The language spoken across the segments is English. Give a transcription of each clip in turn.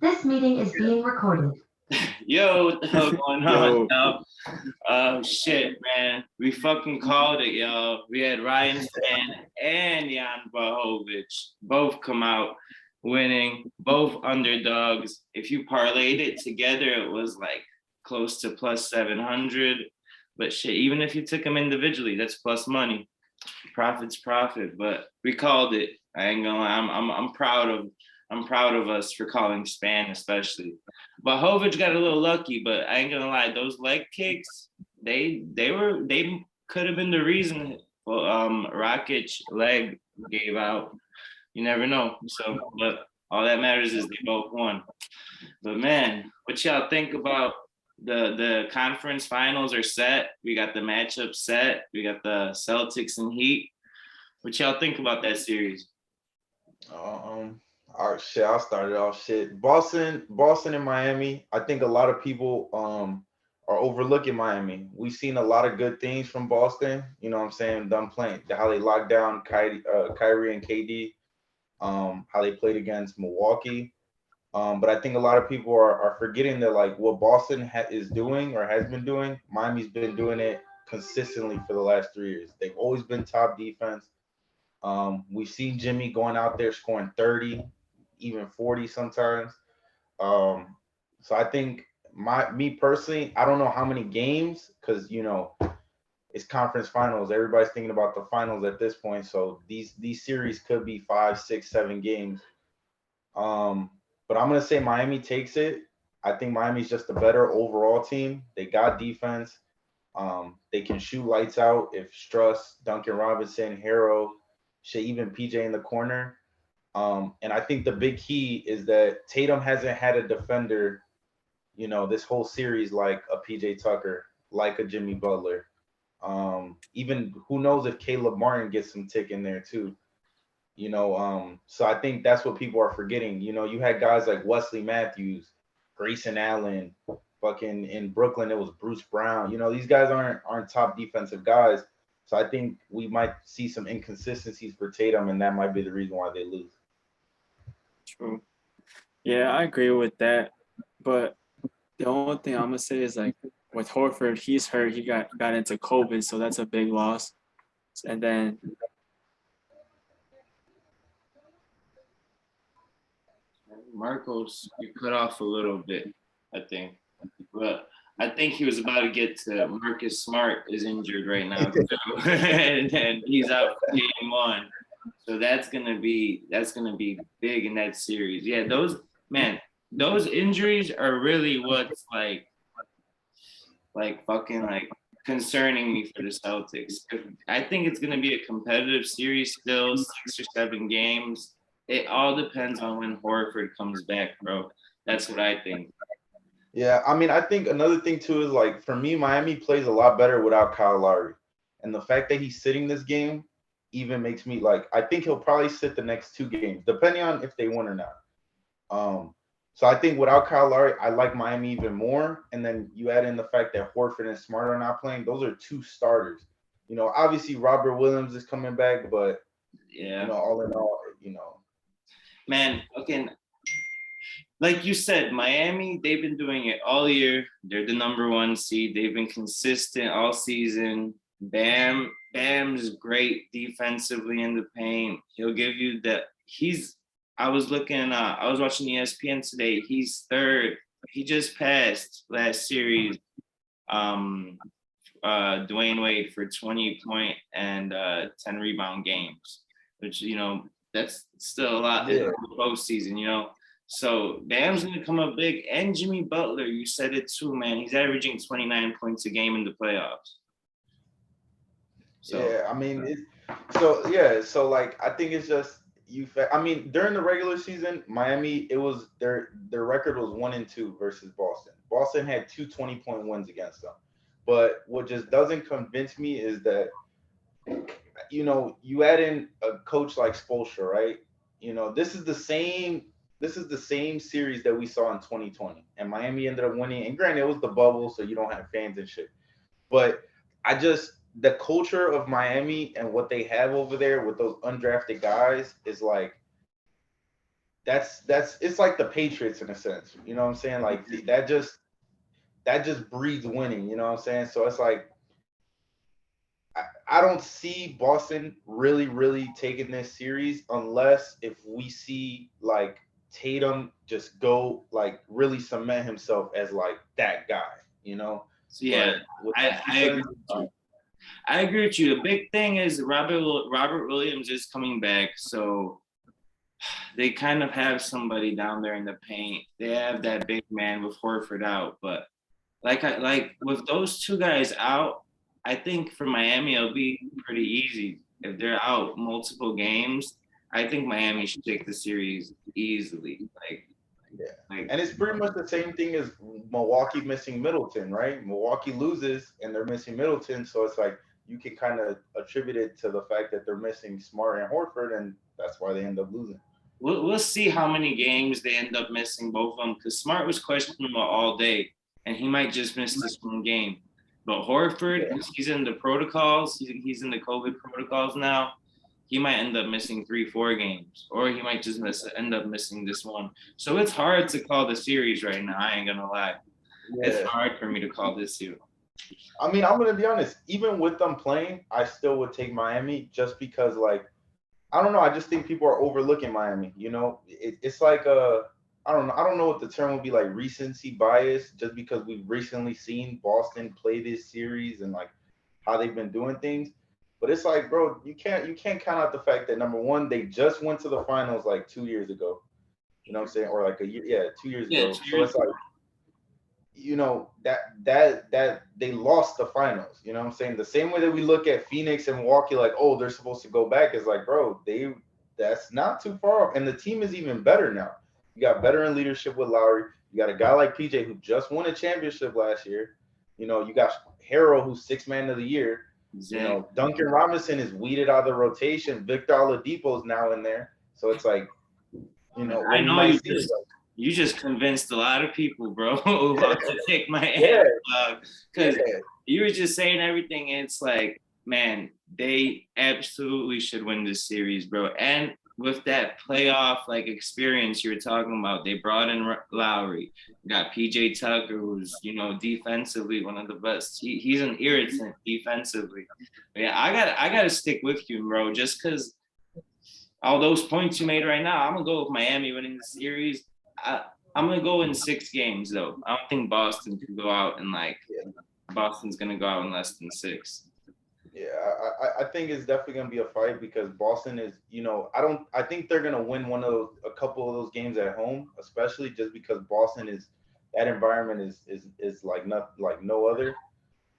This meeting is being recorded. Yo, what the hell going on, Yo, y'all? Shit, man. We fucking called it, y'all. We had Ryan Stan and Jan Blachowicz both come out winning, both underdogs. If you parlayed it together, it was like close to plus 700. But shit, even if you took them individually, that's plus money. Profit's profit. But we called it. I ain't gonna lie. I'm proud of us for calling Span, especially. But Hovich got a little lucky, but I ain't gonna lie, those leg kicks, they could have been the reason Rakic leg gave out. You never know. So, but all that matters is they both won. But man, what y'all think about the conference finals are set? We got the matchup set. We got the Celtics and Heat. What y'all think about that series? all right, shit. I'll start it off. Shit, Boston, and Miami. I think a lot of people are overlooking Miami. We've seen a lot of good things from Boston. You know what I'm saying? Them playing how they locked down Kyrie and KD. How they played against Milwaukee. But I think a lot of people are forgetting that like what Boston is doing or has been doing. Miami's been doing it consistently for the last 3 years. They've always been top defense. We've seen Jimmy going out there scoring 30, even 40 sometimes. Um, so I think me personally, I don't know how many games because it's conference finals. Everybody's thinking about the finals at this point. So these series could be 5, 6, 7 games. Um, but I'm gonna say Miami takes it. I think Miami's just a better overall team. They got defense. They can shoot lights out if Struss, Duncan Robinson, Harrow, shit, even PJ in the corner. And I think the big key is that Tatum hasn't had a defender, this whole series like a PJ Tucker, like a Jimmy Butler. Even who knows if Caleb Martin gets some tick in there too. So I think that's what people are forgetting. You had guys like Wesley Matthews, Grayson Allen, fucking in Brooklyn it was Bruce Brown. These guys aren't top defensive guys. So I think we might see some inconsistencies for Tatum, and that might be the reason why they lose. True. Yeah, I agree with that. But the only thing I'm gonna say is like with Horford, he's hurt. He got into COVID, so that's a big loss. And then Marcos, you cut off a little bit, I think. But I think he was about to get to Marcus Smart is injured right now too. and he's out for game one. So that's gonna be big in that series. Yeah, those injuries are really what's like fucking like concerning me for the Celtics. I think it's gonna be a competitive series still, 6 or 7 games. It all depends on when Horford comes back, bro. That's what I think. Yeah, I mean, I think another thing too is like for me, Miami plays a lot better without Kyle Lowry, and the fact that he's sitting this game even makes me like I think he'll probably sit the next 2 games, depending on if they win or not. So I think without Kyle Lowry, I like Miami even more. And then you add in the fact that Horford and Smart are not playing; those are 2 starters. Obviously Robert Williams is coming back, but Yeah, all in all, man. Okay, like you said, Miami, they've been doing it all year. They're the number 1 seed. They've been consistent all season. Bam's great defensively in the paint. He'll give you that. I was watching ESPN today. He's third. He just passed last series Dwayne Wade for 20-point and 10 rebound games, which that's still a lot in the postseason. So Bam's gonna come up big, and Jimmy Butler, you said it too, man. He's averaging 29 points a game in the playoffs. So yeah, I mean, so like I think it's just I mean, during the regular season, Miami, it was their record was 1-2 versus Boston. Boston had 2 20-point wins against them. But what just doesn't convince me is that you add in a coach like Spoelstra, right? This is the same series that we saw in 2020, and Miami ended up winning. And granted, it was the bubble, so you don't have fans and shit. But the culture of Miami and what they have over there with those undrafted guys is like that's it's like the Patriots in a sense. You know what I'm saying? Like that just breeds winning. You know what I'm saying? So it's like I don't see Boston really taking this series unless if we see like Tatum just go like really cement himself as like that guy, you know. So yeah, But with the I agree defense, with you. I agree with you. The big thing is Robert Williams is coming back, so they kind of have somebody down there in the paint. They have that big man with Horford out, but like with those two guys out, I think for Miami it'll be pretty easy. If they're out multiple games, I think Miami should take the series easily. yeah. Like And it's pretty much the same thing as Milwaukee missing Middleton, right? Milwaukee loses and they're missing Middleton, so it's like you can kind of attribute it to the fact that they're missing Smart and Horford, and that's why they end up losing. we'll see how many games they end up missing both of them because Smart was questionable all day, and he might just miss this one game. But Horford, he's in the protocols. He's in the COVID protocols now. He might end up missing 3-4 games, or he might just end up missing this one. So it's hard to call the series right now. I ain't gonna lie. It's Yeah. hard for me to call this series. I mean, I'm gonna be honest. Even with them playing, I still would take Miami just because, like, I don't know. I just think people are overlooking Miami. You know, it's like I don't know. I don't know what the term would be, like recency bias, just because we've recently seen Boston play this series and like how they've been doing things. But it's like, bro, you can't count out the fact that number one, they just went to the finals like 2 years ago. You know what I'm saying? Or like a year, yeah, 2 years Yeah, ago. So it's like, you know, that they lost the finals. You know what I'm saying? The same way that we look at Phoenix and Milwaukee, like, oh, they're supposed to go back, is like, bro, that's not too far off. And the team is even better now. You got veteran leadership with Lowry. You got a guy like PJ who just won a championship last year. You know, you got Harrell, who's sixth man of the year. You exactly. know, Duncan Robinson is weeded out of the rotation. Victor Oladipo is now in there. So it's like, you know, I what we know might see is like, you just convinced a lot of people, bro, about to take my yeah, because yeah, you were just saying everything. It's like, man, they absolutely should win this series, bro. And with that playoff like experience you were talking about, they brought in Lowry, got PJ Tucker, who's defensively one of the best. He's an irritant defensively. But yeah, I gotta stick with you, bro, just because all those points you made right now. I'm gonna go with Miami winning the series. I'm gonna go in 6 games though. I don't think Boston can go out in Boston's gonna go out in less than 6. yeah, I think it's definitely gonna be a fight because Boston is, you know, I think they're gonna win a couple of those games at home, especially just because Boston is that environment is like no other.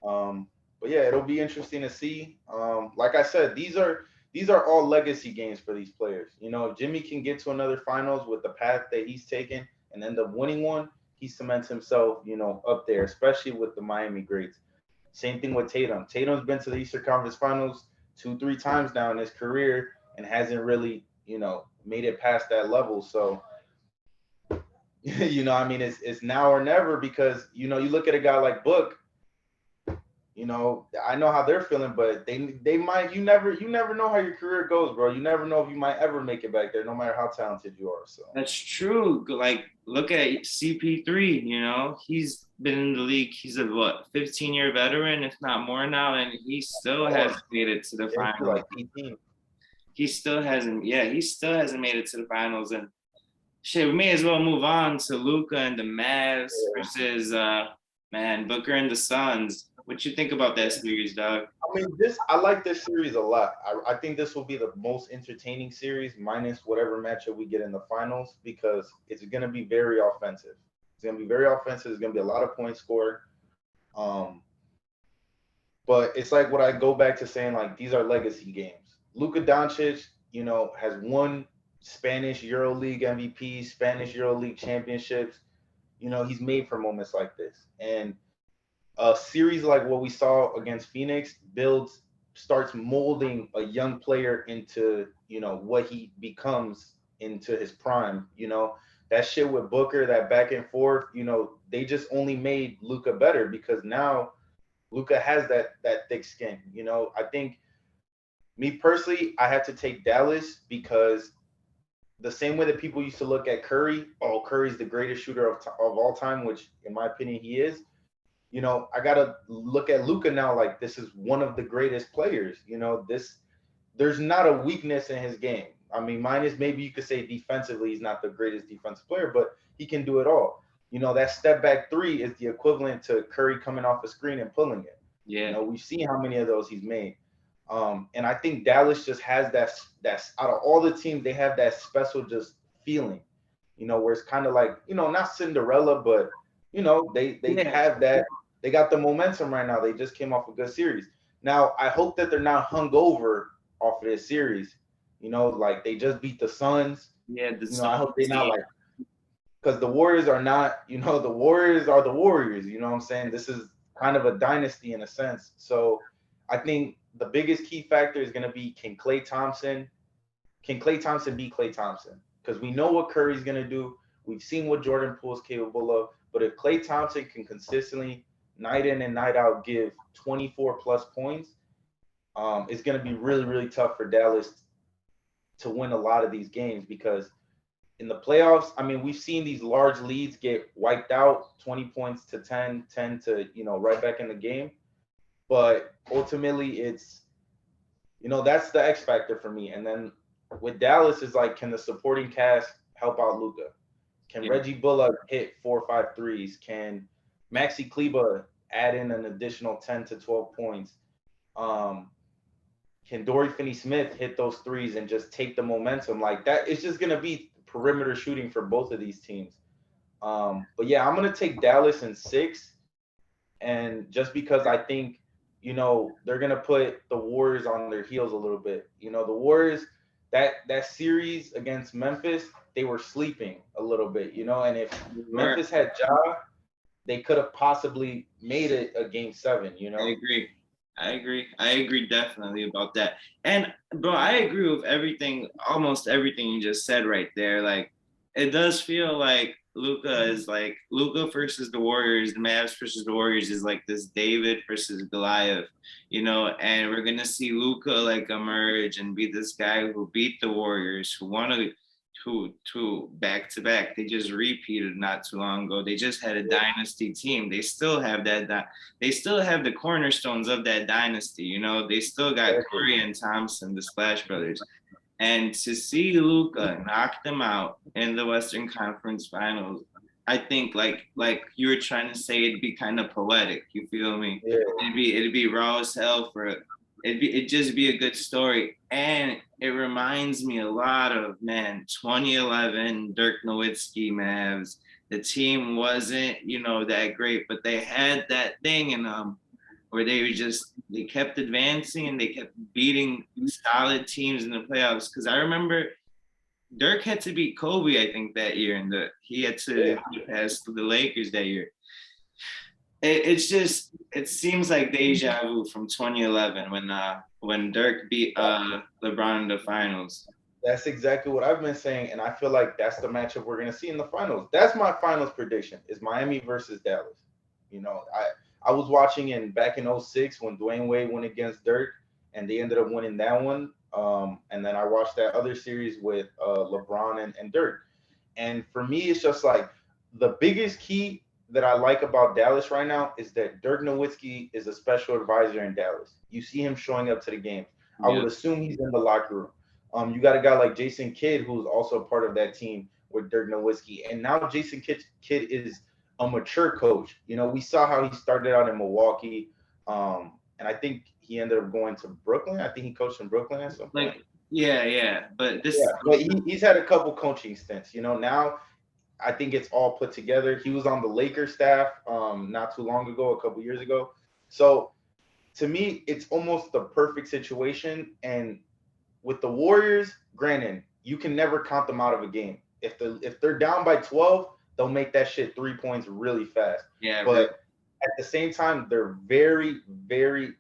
But yeah, it'll be interesting to see. Like I said, these are all legacy games for these players. You know, if Jimmy can get to another finals with the path that he's taken and end up winning one, he cements himself, you know, up there, especially with the Miami greats. Same thing with Tatum. Tatum's been to the Eastern Conference Finals 2-3 times now in his career and hasn't really, you know, made it past that level. So, you know, I mean, it's now or never because, you know, you look at a guy like Book. You know, I know how they're feeling, but they might. You never know how your career goes, bro. You never know if you might ever make it back there, no matter how talented you are. So That's true. Like, look at CP3. He's been in the league. He's a 15-year veteran, if not more now, and he still hasn't made it to the yeah, finals. like 18. He still hasn't. Yeah, he still hasn't made it to the finals. And shit, we may as well move on to Luka and the Mavs versus Booker and the Suns. What you think about that series, dog? I mean, I like this series a lot. I think this will be the most entertaining series, minus whatever matchup we get in the finals, because it's going to be very offensive. It's going to be very offensive. There's going to be a lot of points scored. But it's like what I go back to saying, like, these are legacy games. Luka Doncic, you know, has won Spanish EuroLeague MVP, Spanish EuroLeague championships. You know, he's made for moments like this. And a series like what we saw against Phoenix starts molding a young player into, you know, what he becomes into his prime. You know, that shit with Booker, that back and forth, you know, they just only made Luka better because now Luka has that thick skin. You know, I think me personally, I have to take Dallas because the same way that people used to look at Curry, oh, Curry's the greatest shooter of all time, which in my opinion he is. I gotta look at Luka now like this is one of the greatest players. There's not a weakness in his game. I mean, minus maybe you could say defensively he's not the greatest defensive player, but he can do it all. That step back three is the equivalent to Curry coming off a screen and pulling it. Yeah. We've seen how many of those he's made. And I think Dallas just has that's out of all the teams, they have that special just feeling, where it's kind of like, not Cinderella, but they have that, they got the momentum right now. They just came off a good series. Now I hope that they're not hung over off of this series. Like they just beat the Suns. Yeah, I hope they're not like, because the Warriors are not, the Warriors are the Warriors. You know what I'm saying? This is kind of a dynasty in a sense. So I think the biggest key factor is going to be can Klay Thompson beat Klay Thompson? Because we know what Curry's going to do. We've seen what Jordan Poole is capable of. But if Klay Thompson can consistently, night in and night out, give 24 plus points, it's going to be really, really tough for Dallas to win a lot of these games, because in the playoffs, I mean, we've seen these large leads get wiped out, 20 points to 10 to, right back in the game. But ultimately it's, that's the X factor for me. And then with Dallas is like, can the supporting cast help out Luka? Can Reggie Bullock hit 4 or 5 threes? Can Maxi Kleba add in an additional 10 to 12 points? Can Dorian Finney-Smith hit those threes and just take the momentum like that? It's just going to be perimeter shooting for both of these teams. But yeah, I'm going to take Dallas in 6. And just because I think, they're going to put the Warriors on their heels a little bit. The Warriors, that series against Memphis, they were sleeping a little bit, and if Memphis had Ja, they could have possibly made it a game 7, I agree definitely about that. And bro, I agree with almost everything you just said right there. Like, it does feel like Luka versus the Warriors, the Mavs versus the Warriors is like this David versus Goliath, and we're gonna see Luka like emerge and be this guy who beat the Warriors, who won two back to back. They just repeated not too long ago. They just had a dynasty team. They still have they still have the cornerstones of that dynasty. They still got Curry and Thompson, the Splash Brothers. And to see Luka knock them out in the Western Conference Finals, I think like you were trying to say, it'd be kind of poetic. You feel me? Yeah. It'd be raw as hell it'd just be a good story. And it reminds me a lot of 2011 Dirk Nowitzki Mavs. The team wasn't, that great, but they had that thing in them where they kept advancing and they kept beating solid teams in the playoffs. Because I remember Dirk had to beat Kobe, I think, that year, and he had to pass the Lakers that year. It seems like deja vu from 2011 when Dirk beat LeBron in the finals. That's exactly what I've been saying, and I feel like that's the matchup we're going to see in the finals. That's my finals prediction, is Miami versus Dallas. I was watching back in 2006 when Dwayne Wade went against Dirk, and they ended up winning that one. And then I watched that other series with LeBron and Dirk. And for me, it's just like the biggest key that I like about Dallas right now is that Dirk Nowitzki is a special advisor in Dallas. You see him showing up to the games. I would assume he's in the locker room. You got a guy like Jason Kidd, who's also part of that team with Dirk Nowitzki. And now Jason Kidd is a mature coach. We saw how he started out in Milwaukee. And I think he ended up going to Brooklyn. I think he coached in Brooklyn at some point. But he's had a couple coaching stints. Now I think it's all put together. He was on the Lakers staff not too long ago, a couple years ago. So to me, it's almost the perfect situation. And with the Warriors, granted, you can never count them out of a game. If they're down by 12, they'll make that shit 3 points really fast. Yeah, but at the same time, they're very, very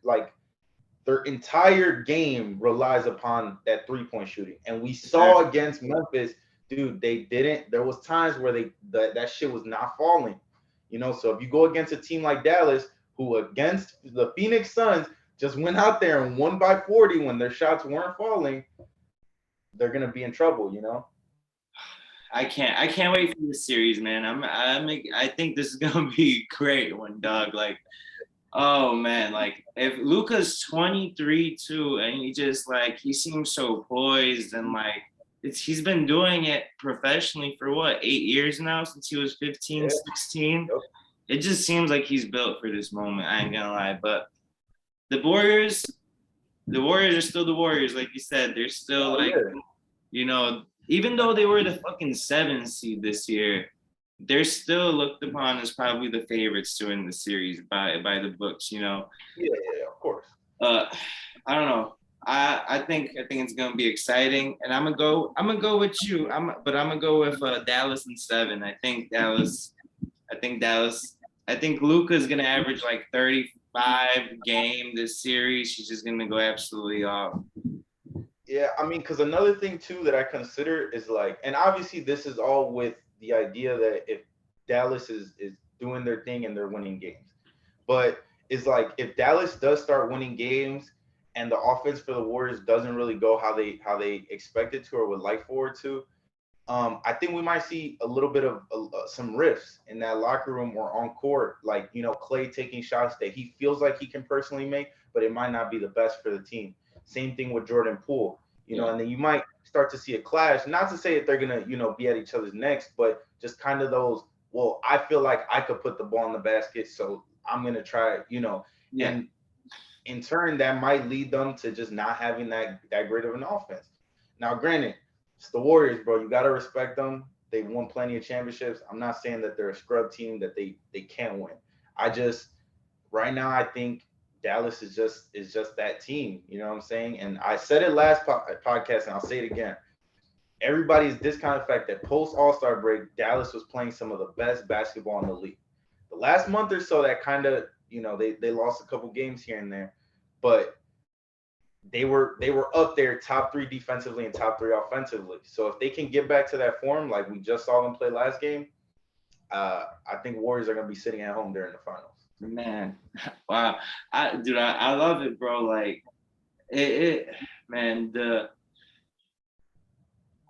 their entire game relies upon that 3-point shooting. And we saw against Memphis, dude, they didn't. There was times where that shit was not falling. So if you go against a team like Dallas, who against the Phoenix Suns just went out there and won by 40 when their shots weren't falling, they're gonna be in trouble. I can't wait for this series, man. I think this is gonna be great one, dog. Like, oh man, like if Luca's 23 too, and he seems so poised and like he's been doing it professionally for what, 8 years now since he was 15, Yeah. 16. Yep. It just seems like he's built for this moment. I ain't gonna lie, but the Warriors are still the Warriors, like you said. They're still like, Yeah. you know, even though they were the fucking 7th seed this year, they're still looked upon as probably the favorites to win the series by the books, you know. Yeah, of course. I don't know. I think it's gonna be exciting, and I'm gonna go with you. I'm gonna go with Dallas in 7. I think Luka's gonna average like 35 game this series. She's just gonna go absolutely off. Yeah, I mean, because another thing too that I consider is like, and obviously this is all with the idea that if Dallas is doing their thing and they're winning games, but it's like if Dallas does start winning games and the offense for the Warriors doesn't really go how they expect it to or would like for it to, I think we might see a little bit of some rifts in that locker room or on court, like Clay taking shots that he feels like he can personally make, but it might not be the best for the team. Same thing with Jordan Poole, and then you might start to see a clash. Not to say that they're gonna, be at each other's necks, but just kind of those. Well, I feel like I could put the ball in the basket, so I'm gonna try. And in turn, that might lead them to just not having that great of an offense. Now, granted, it's the Warriors, bro. You gotta respect them. They've won plenty of championships. I'm not saying that they're a scrub team that they can't win. I just right now I think Dallas is just that team. You know what I'm saying? And I said it last podcast, and I'll say it again. Everybody's discounted the fact that post All-Star break, Dallas was playing some of the best basketball in the league. The last month or so, that kind of they lost a couple games here and there, but they were up there top 3 defensively and top 3 offensively. So if they can get back to that form like we just saw them play last game, I think Warriors are gonna be sitting at home during the finals. Man, wow, I love it, bro. Like man,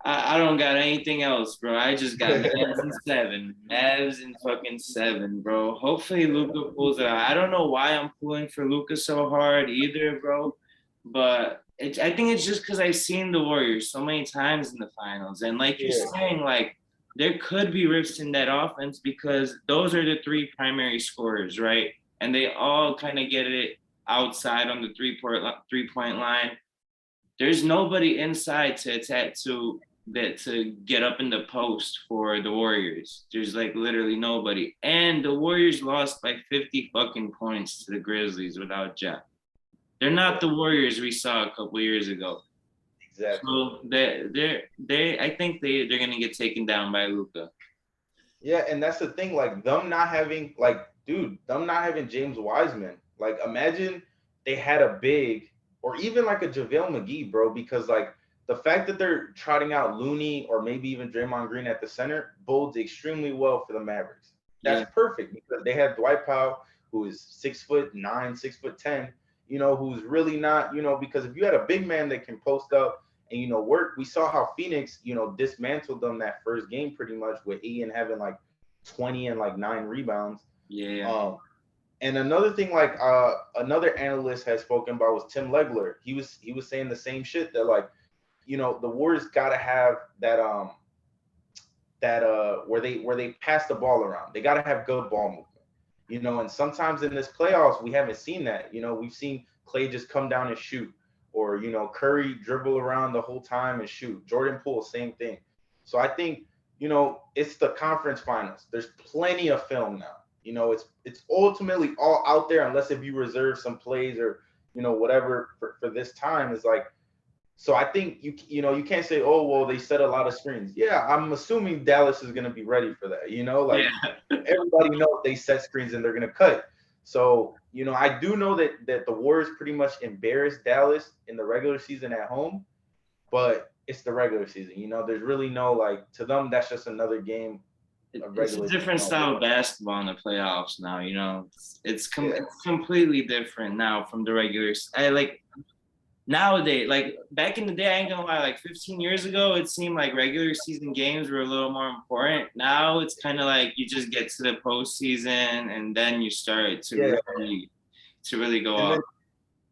I don't got anything else, bro. I just got Mavs in 7. Mavs in fucking 7, bro. Hopefully Luka pulls it out. I don't know why I'm pulling for Luka so hard either, bro. But I think it's just because I've seen the Warriors so many times in the finals. And like you're saying, like, there could be rifts in that offense because those are the 3 primary scorers, right? And they all kind of get it outside on the 3-point line. There's nobody inside to attack to get up in the post for the Warriors. There's like literally nobody. And the Warriors lost by 50 fucking points to the Grizzlies without Jeff. They're not the Warriors we saw a couple years ago. Exactly. So I think they're gonna get taken down by Luka. Yeah, and that's the thing. Like them not having James Wiseman. Like imagine they had a big or even like a JaVale McGee, bro, because like the fact that they're trotting out Looney or maybe even Draymond Green at the center bodes extremely well for the Mavericks. That's perfect because they have Dwight Powell, who is 6'9", 6'10", who's really not, because if you had a big man that can post up and, work, we saw how Phoenix, dismantled them that first game pretty much with Ian having like 20 and like 9 rebounds. Yeah. And another thing, like another analyst has spoken about was Tim Legler. He was saying the same shit that like, the Warriors gotta have that where they pass the ball around. They gotta have good ball movement. And sometimes in this playoffs we haven't seen that. We've seen Clay just come down and shoot, or Curry dribble around the whole time and shoot. Jordan Poole, same thing. So I think it's the conference finals. There's plenty of film now. It's ultimately all out there unless if you reserve some plays or whatever for this time is like. So I think you can't say, oh well, they set a lot of screens. Yeah, I'm assuming Dallas is gonna be ready for that. Everybody knows they set screens and they're gonna cut. So I do know that the Warriors pretty much embarrassed Dallas in the regular season at home, but it's the regular season. There's really no like to them that's just another game. It's a different style of basketball in the playoffs now. It's completely different now from the regular. nowadays, like back in the day, I ain't gonna lie, like 15 years ago, it seemed like regular season games were a little more important. Now it's kind of like you just get to the postseason and then you start Yeah. to really go And then off.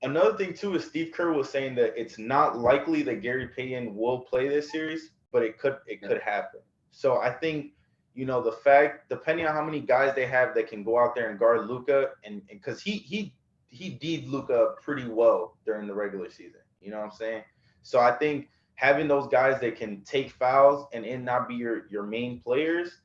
another thing too is Steve Kerr was saying that it's not likely that Gary Payton will play this series, but it could happen. So I think the fact, depending on how many guys they have that can go out there and guard Luca, and because he did Luca pretty well during the regular season. You know what I'm saying? So I think having those guys that can take fouls and not be your main players,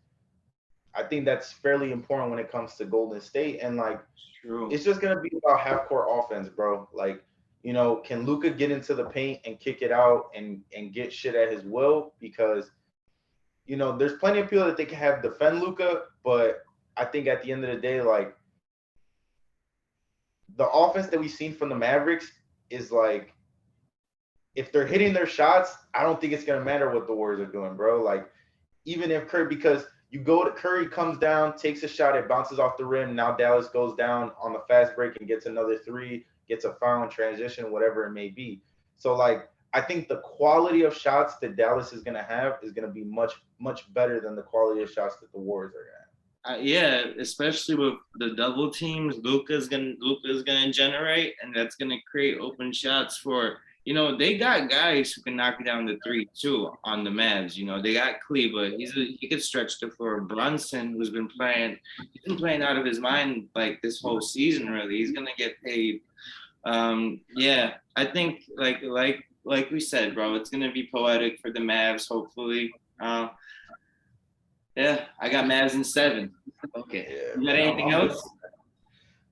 I think that's fairly important when it comes to Golden State. And like True. it's just gonna be about half court offense, bro. Like, can Luca get into the paint and kick it out and get shit at his will? Because there's plenty of people that they can have defend Luca, but I think at the end of the day, like the offense that we've seen from the Mavericks is like if they're hitting their shots, I don't think it's gonna matter what the Warriors are doing, bro. Like even if Curry, because you go to Curry comes down, takes a shot, it bounces off the rim. Now Dallas goes down on the fast break and gets another three, gets a foul in transition, whatever it may be. So like I think the quality of shots that Dallas is gonna have is gonna be much, much better than the quality of shots that the Warriors are gonna have. Yeah, especially with the double teams, Luca's gonna generate, and that's gonna create open shots for. They got guys who can knock down the three too on the Mavs. They got Kleba. He could stretch the floor. Brunson, he's been playing out of his mind like this whole season. Really, he's gonna get paid. Yeah, I think like we said, bro, it's gonna be poetic for the Mavs. Hopefully, yeah, I got Mavs in 7. Okay. Yeah, You got man, anything I'm else?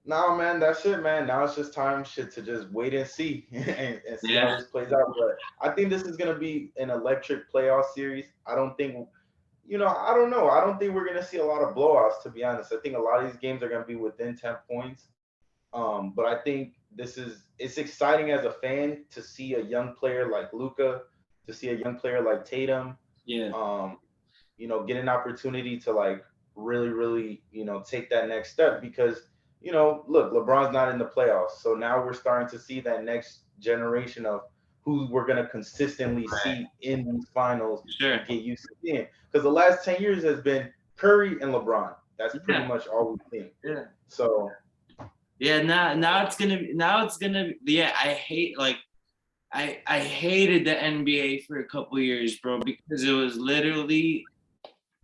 No, man, that's it, man. Now it's just time shit to just wait and see and see how Yeah. this plays out. But I think this is gonna be an electric playoff series. I don't think, I don't know. I don't think we're gonna see a lot of blowouts, to be honest. I think a lot of these games are gonna be within 10 points. But I think it's exciting as a fan to see a young player like Luca, to see a young player like Tatum, Yeah. get an opportunity to like really, really, take that next step because, look, LeBron's not in the playoffs. So now we're starting to see that next generation of who we're going to consistently see in these finals Sure. get used to seeing. Because the last 10 years has been Curry and LeBron. That's pretty Yeah. much all we've seen. Yeah. So Yeah, now it's gonna yeah, I hated the NBA for a couple years, bro, because it was literally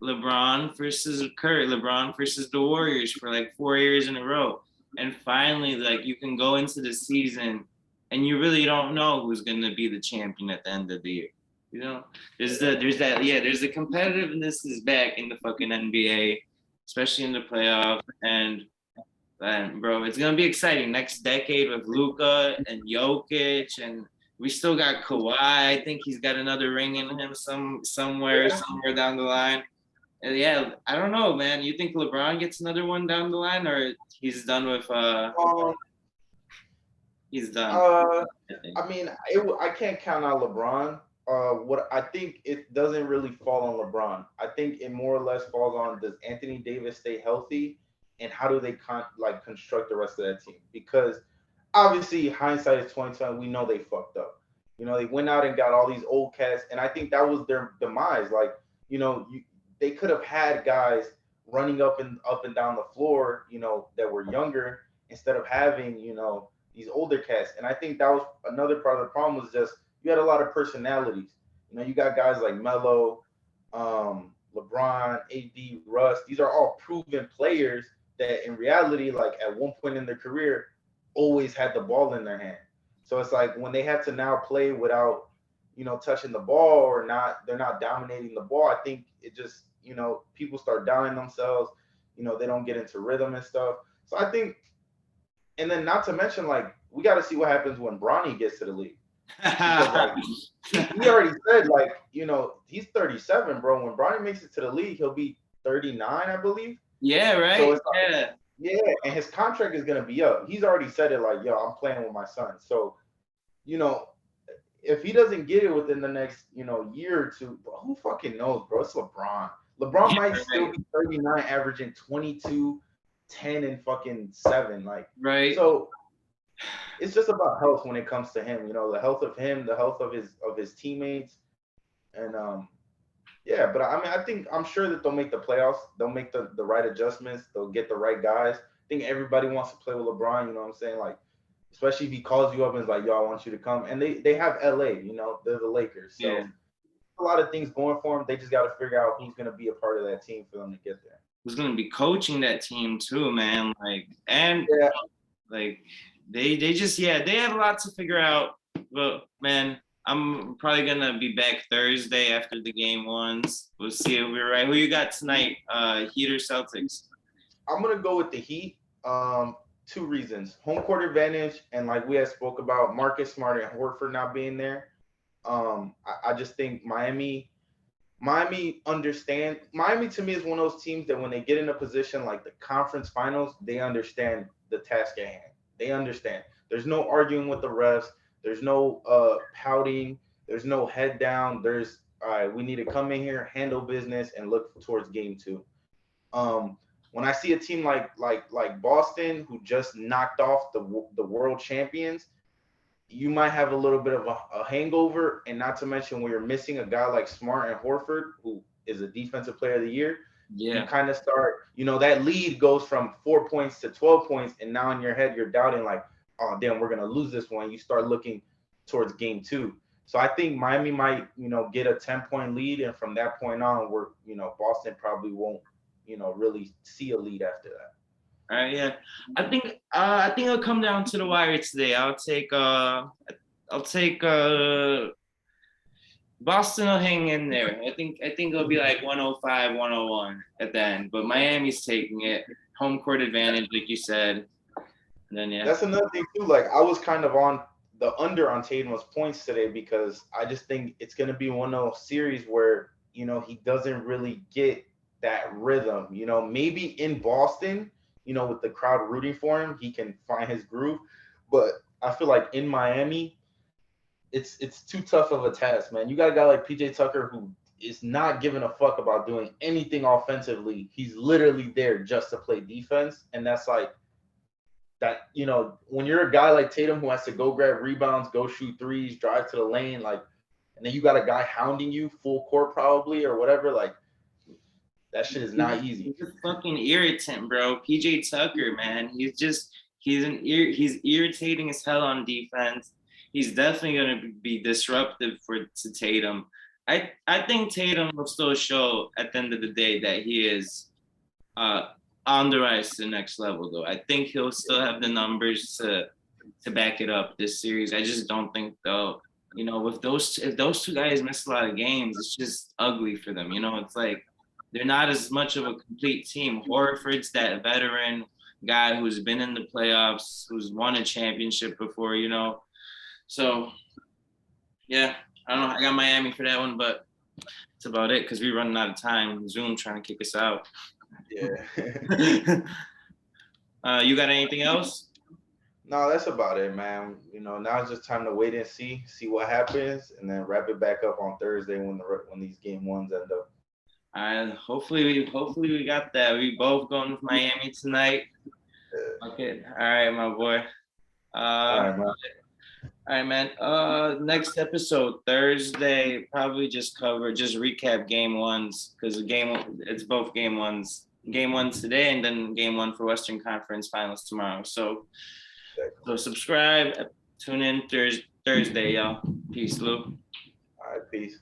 LeBron versus Curry, LeBron versus the Warriors for like 4 years in a row. And finally, like you can go into the season and you really don't know who's gonna be the champion at the end of the year. There's the competitiveness is back in the fucking NBA, especially in the playoffs. And bro, it's gonna be exciting next decade with Luka and Jokic, and we still got Kawhi. I think he's got another ring in him somewhere down the line. And yeah, I don't know, man. You think LeBron gets another one down the line, or he's done with he's done? I mean, I can't count out LeBron. What I think it doesn't really fall on LeBron. I think it more or less falls on, does Anthony Davis stay healthy, and how do they construct the rest of that team? Because obviously hindsight is 2020. We know they fucked up. They went out and got all these old cats, and I think that was their demise. Like, they could have had guys running up and down the floor, that were younger instead of having, these older cats. And I think that was another part of the problem, was just you had a lot of personalities. You got guys like Melo, LeBron, AD, Russ. These are all proven players that in reality, like at one point in their career, always had the ball in their hand. So it's like when they have to now play without, touching the ball, or they're not dominating the ball. I think it just, people start doubting themselves. They don't get into rhythm and stuff. So I think, and then not to mention, like, we got to see what happens when Bronny gets to the league. Because, like, he already said, like, he's 37, bro. When Bronny makes it to the league, he'll be 39, I believe. Yeah, right. So it's like, yeah, and his contract is gonna be up. He's already said it, like, yo, I'm playing with my son. So, if he doesn't get it within the next, year or two, bro, who fucking knows, bro? It's LeBron. LeBron might still be 39, averaging 22, 10, and fucking 7. Like, right. So it's just about health when it comes to him. You know, the health of him, the health of his teammates, and yeah. But I mean, I'm sure that they'll make the playoffs. They'll make the right adjustments. They'll get the right guys. I think everybody wants to play with LeBron. You know what I'm saying? Like, especially if he calls you up and is like, "Yo, I want you to come." And they have LA. You know, they're the Lakers, so Yeah. a lot of things going for them. They just got to figure out who's going to be a part of that team for them to get there. Who's gonna be coaching that team too, man? Like, and Yeah. like they just they have a lot to figure out. But man, I'm probably gonna be back Thursday after the game ones. We'll see if we're right. Who you got tonight? Heat or Celtics? I'm gonna go with the Heat. Two reasons: home court advantage, and like we had spoke about, Marcus Smart and Horford not being there. I just think Miami understand. Miami to me is one of those teams that when they get in a position like the conference finals, they understand the task at hand. They understand. There's no arguing with the refs. There's no pouting. There's no head down. There's all right. We need to come in here, handle business, and look towards game two. Um, when I see a team like Boston who just knocked off the world champions, you might have a little bit of a hangover, and not to mention when you're missing a guy like Smart and Horford, who is a defensive player of the year. You Yeah, kind of start, that lead goes from 4 points to 12 points, and now in your head you're doubting like, oh damn, we're gonna lose this one. You start looking towards game two. So I think Miami might, get a 10-point lead, and from that point on, Boston probably won't, really see a lead after that. all right, yeah. I think it'll come down to the wire today. I'll take Boston will hang in there. I think it'll be like 105, 101 at the end. But Miami's taking it. Home court advantage, like you said. And then That's another thing too. Like I was kind of on the under on Tatum's points today because I just think it's gonna be one of those series where he doesn't really get that rhythm. Maybe in Boston, with the crowd rooting for him, he can find his groove. But I feel like in Miami, it's too tough of a task, man. You got a guy like PJ Tucker who is not giving a fuck about doing anything offensively. He's literally there just to play defense, and that's like that. When you're a guy like Tatum who has to go grab rebounds, go shoot threes, drive to the lane, like, and then you got a guy hounding you full court probably or whatever, like that shit is not easy. he's a fucking irritant, bro. PJ Tucker, man. He's irritating as hell on defense. He's definitely gonna be disruptive to Tatum. I think Tatum will still show at the end of the day that he is on the rise to the next level, though. I think he'll still have the numbers to back it up this series. I just don't think though. If those two guys miss a lot of games, it's just ugly for them. It's like they're not as much of a complete team. Horford's that veteran guy who's been in the playoffs, who's won a championship before. So yeah, I don't know. I got Miami for that one, but that's about it because we're running out of time. Zoom trying to kick us out. Yeah. You got anything else? No, that's about it, man. Now it's just time to wait and see what happens, and then wrap it back up on Thursday when these game ones end up. Hopefully we got that. We both going with Miami tonight. Okay. All right, my boy. All right, man. All right, man. Next episode Thursday. Probably just recap game ones because it's both game ones. Game one today and then game one for Western Conference Finals tomorrow. So subscribe, tune in Thursday, y'all. Peace, Lou. All right, peace.